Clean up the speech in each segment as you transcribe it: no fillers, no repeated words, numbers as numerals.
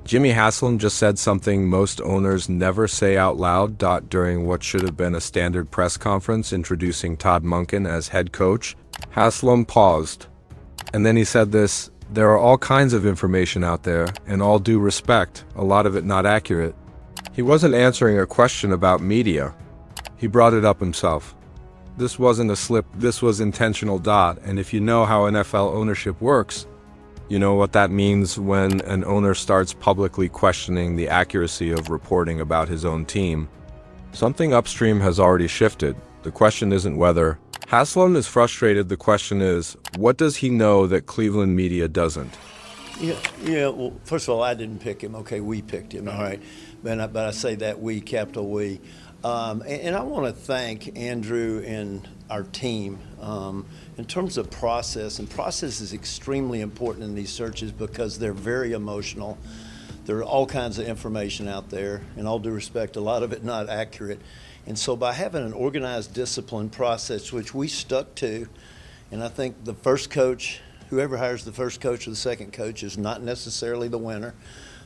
JimmyHaslam just said something most owners never say out loud. During what should have been a standard press conference introducing Todd Monken as head coach, Haslam paused. And then he said this: "There are all kinds of information out there, and all due respect, a lot of it not accurate." He wasn't answering a question about media. He brought it up himself. This wasn't a slip, this was intentional. And if you know how NFL ownership works, you know what that means when an owner starts publicly questioning the accuracy of reporting about his own team. Something upstream has already shifted. The question isn't whether Haslam is frustrated, the question is, what does he know that Cleveland media doesn't? Well, first of all, I didn't pick him. Okay, we picked him, all right. But I say that we, capital we. And I want to thank Andrew and our team in terms of process. And process is extremely important in these searches because they're very emotional. There are all kinds of information out there. In all due respect, a lot of it not accurate. And so by having an organized, disciplined process, which we stuck to, and I think the first coach, whoever hires the first coach or the second coach, is not necessarily the winner.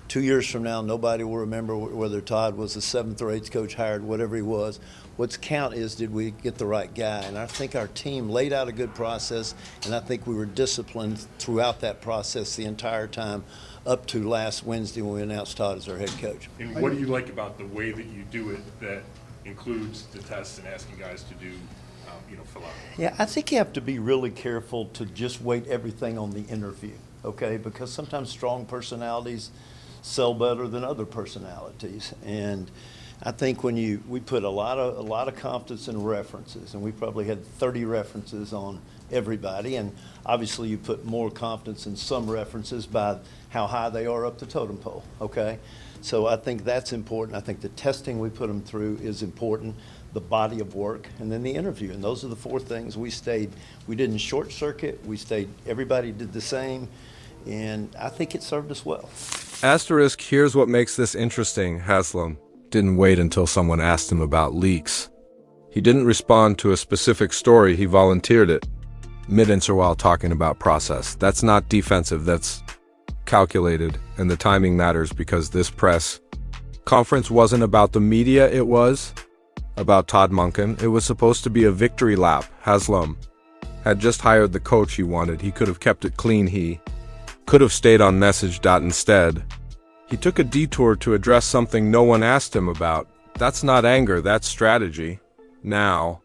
2 years from now, nobody will remember whether Todd was the 7th or 8th coach hired, whatever he was. What's count is, did we get the right guy? And I think our team laid out a good process, and I think we were disciplined throughout that process the entire time up to last Wednesday when we announced Todd as our head coach. And what do you like about the way that you do it that includes the tests and asking guys to do, fill out? Yeah, I think you have to be really careful to just weight everything on the interview, okay? Because sometimes strong personalities sell better than other personalities, and I think when we put a lot of confidence in references, and we probably had 30 references on everybody, and obviously you put more confidence in some references by how high they are up the totem pole, okay? So I think that's important. I think the testing we put them through is important, the body of work, and then the interview, and those are the 4 things we stayed. We didn't short circuit, we stayed, everybody did the same, and I think it served us well. Asterisk, here's what makes this interesting. Haslam didn't wait until someone asked him about leaks. He didn't respond to a specific story, he volunteered it mid-answer while talking about process. That's not defensive, that's calculated, and the timing matters because this press conference wasn't about the media, it was about Todd Monken. It was supposed to be a victory lap. Haslam had just hired the coach he wanted. He could have kept it clean, he could have stayed on message. Instead, he took a detour to address something no one asked him about. That's not anger, that's strategy. Now,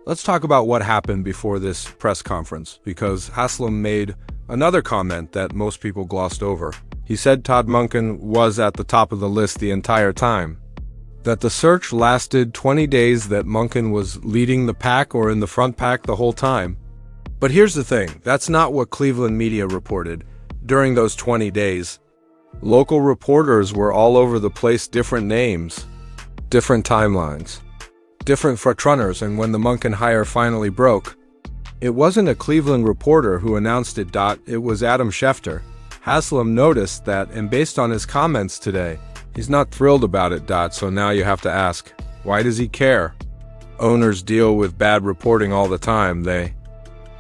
let's talk about what happened before this press conference, because Haslam made another comment that most people glossed over. He said Todd Monken was at the top of the list the entire time, that the search lasted 20 days, that Monken was leading the pack or in the front pack the whole time. But here's the thing, that's not what Cleveland media reported. During those 20 days, local reporters were all over the place, different names, different timelines, different frontrunners, and when the Monken hire finally broke, it wasn't a Cleveland reporter who announced it. It was Adam Schefter. Haslam noticed that, and based on his comments today, he's not thrilled about it. So now you have to ask, why does he care? Owners deal with bad reporting all the time. They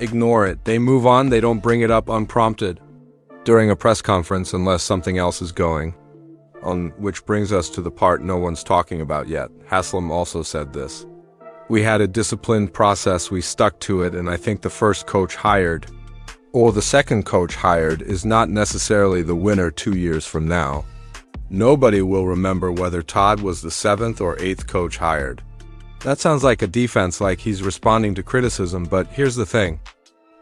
ignore it. They move on. They don't bring it up unprompted during a press conference unless something else is going on, which brings us to the part no one's talking about yet. Haslam also said this: "We had a disciplined process, we stuck to it, and I think the first coach hired, or the second coach hired, is not necessarily the winner 2 years from now. Nobody will remember whether Todd was the 7th or 8th coach hired." That sounds like a defense, like he's responding to criticism, but here's the thing.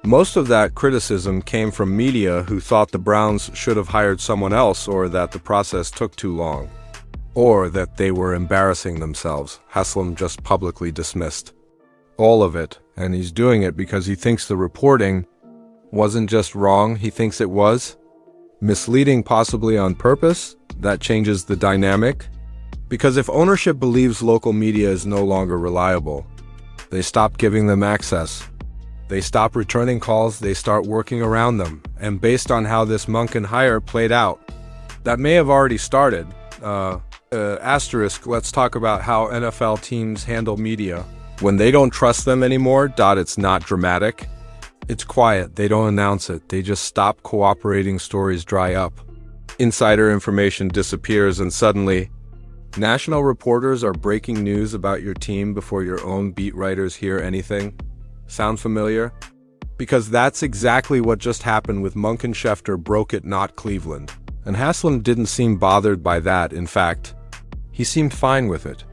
Most of that criticism came from media who thought the Browns should have hired someone else, or that the process took too long, or that they were embarrassing themselves. Haslam just publicly dismissed all of it, and he's doing it because he thinks the reporting wasn't just wrong, he thinks it was misleading, possibly on purpose. That changes the dynamic, because if ownership believes local media is no longer reliable, they stop giving them access. They stop returning calls, they start working around them. And based on how this Monken hire played out, that may have already started. Asterisk, let's talk about how NFL teams handle media. When they don't trust them anymore, it's not dramatic. It's quiet, they don't announce it, they just stop cooperating, stories dry up. Insider information disappears and suddenly, national reporters are breaking news about your team before your own beat writers hear anything. Sound familiar? Because that's exactly what just happened with Monken. Schefter broke it, not Cleveland. And Haslam didn't seem bothered by that. In fact, he seemed fine with it.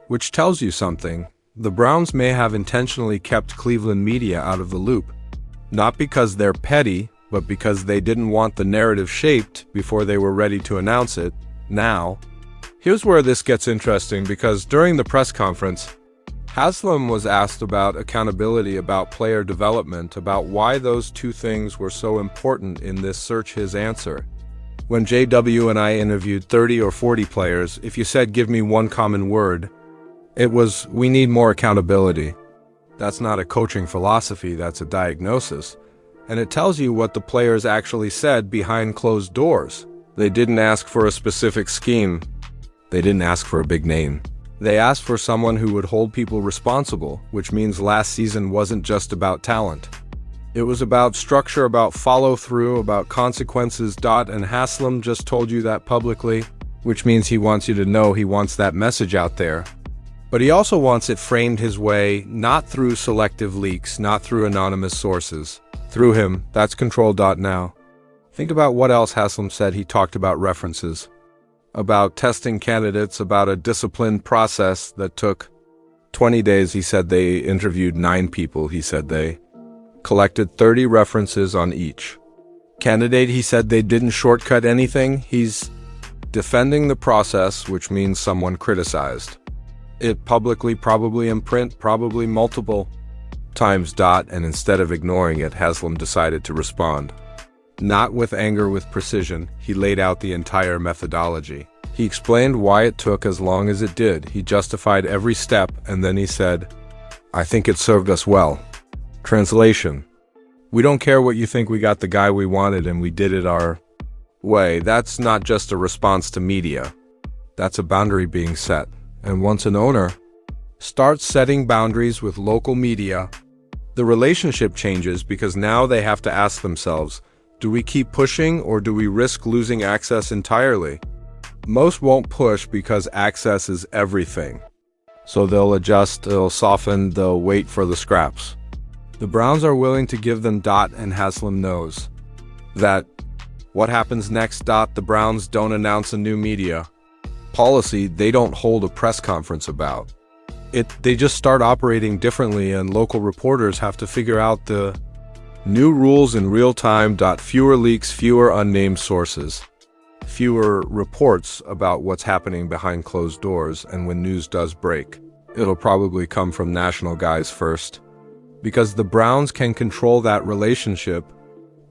Which tells you something. The Browns may have intentionally kept Cleveland media out of the loop. Not because they're petty, but because they didn't want the narrative shaped before they were ready to announce it. Now, here's where this gets interesting, because during the press conference, Haslam was asked about accountability, about player development, about why those two things were so important in this search. His answer: when JW and I interviewed 30 or 40 players, if you said give me one common word, it was, we need more accountability. That's not a coaching philosophy, that's a diagnosis. And it tells you what the players actually said behind closed doors. They didn't ask for a specific scheme. They didn't ask for a big name. They asked for someone who would hold people responsible, which means last season wasn't just about talent. It was about structure, about follow-through, about consequences. And Haslam just told you that publicly, which means he wants you to know he wants that message out there. But he also wants it framed his way, not through selective leaks, not through anonymous sources. Through him. That's control. Now, think about what else Haslam said. He talked about references, about testing candidates, about a disciplined process that took 20 days. He said they interviewed 9 people. He said they collected 30 references on each candidate. He said they didn't shortcut anything. He's defending the process, which means someone criticized it publicly, probably in print, probably multiple times. And instead of ignoring it, Haslam decided to respond. Not with anger, with precision. He laid out the entire methodology. He explained why it took as long as it did. He justified every step, and then he said, I think it served us well. Translation: we don't care what you think, we got the guy we wanted and we did it our way. That's not just a response to media. That's a boundary being set. And once an owner starts setting boundaries with local media, the relationship changes, because now they have to ask themselves, do we keep pushing or do we risk losing access entirely? Most won't push because access is everything. So they'll adjust, they'll soften, they'll wait for the scraps. The Browns are willing to give them. And Haslam knows that what happens next. The Browns don't announce a new media policy. They don't hold a press conference about it. They just start operating differently, and local reporters have to figure out the new rules in real time. Fewer leaks, fewer unnamed sources, fewer reports about what's happening behind closed doors, and when news does break, it'll probably come from national guys first. Because the Browns can control that relationship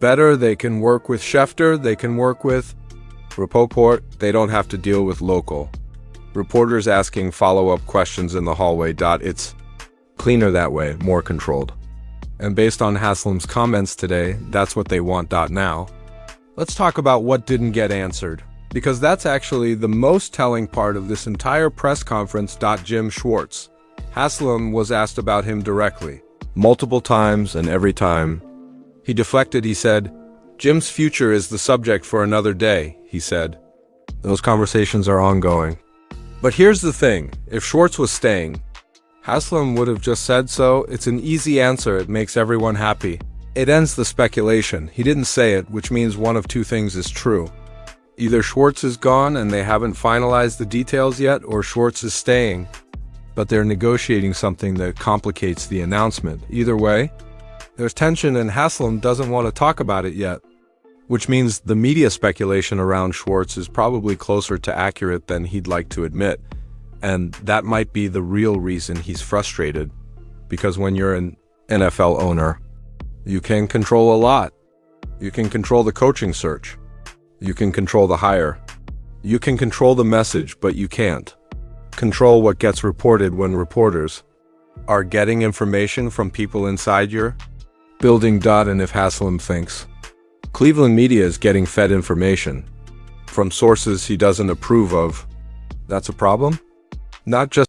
better. They can work with Schefter, they can work with Rapoport. They don't have to deal with local reporters asking follow-up questions in the hallway. It's cleaner that way, more controlled. And based on Haslam's comments today, that's what they want. Now, let's talk about what didn't get answered, because that's actually the most telling part of this entire press conference. Jim Schwartz. Haslam was asked about him directly, multiple times, and every time he deflected. He said, Jim's future is the subject for another day, he said. Those conversations are ongoing. But here's the thing, if Schwartz was staying, Haslam would have just said so. It's an easy answer, it makes everyone happy. It ends the speculation. He didn't say it, which means one of two things is true. Either Schwartz is gone and they haven't finalized the details yet, or Schwartz is staying, but they're negotiating something that complicates the announcement. Either way, there's tension, and Haslam doesn't want to talk about it yet, which means the media speculation around Schwartz is probably closer to accurate than he'd like to admit. And that might be the real reason he's frustrated, because when you're an NFL owner, you can control a lot. You can control the coaching search. You can control the hire. You can control the message, but you can't control what gets reported when reporters are getting information from people inside your building. And if Haslam thinks Cleveland media is getting fed information from sources he doesn't approve of, that's a problem. Not just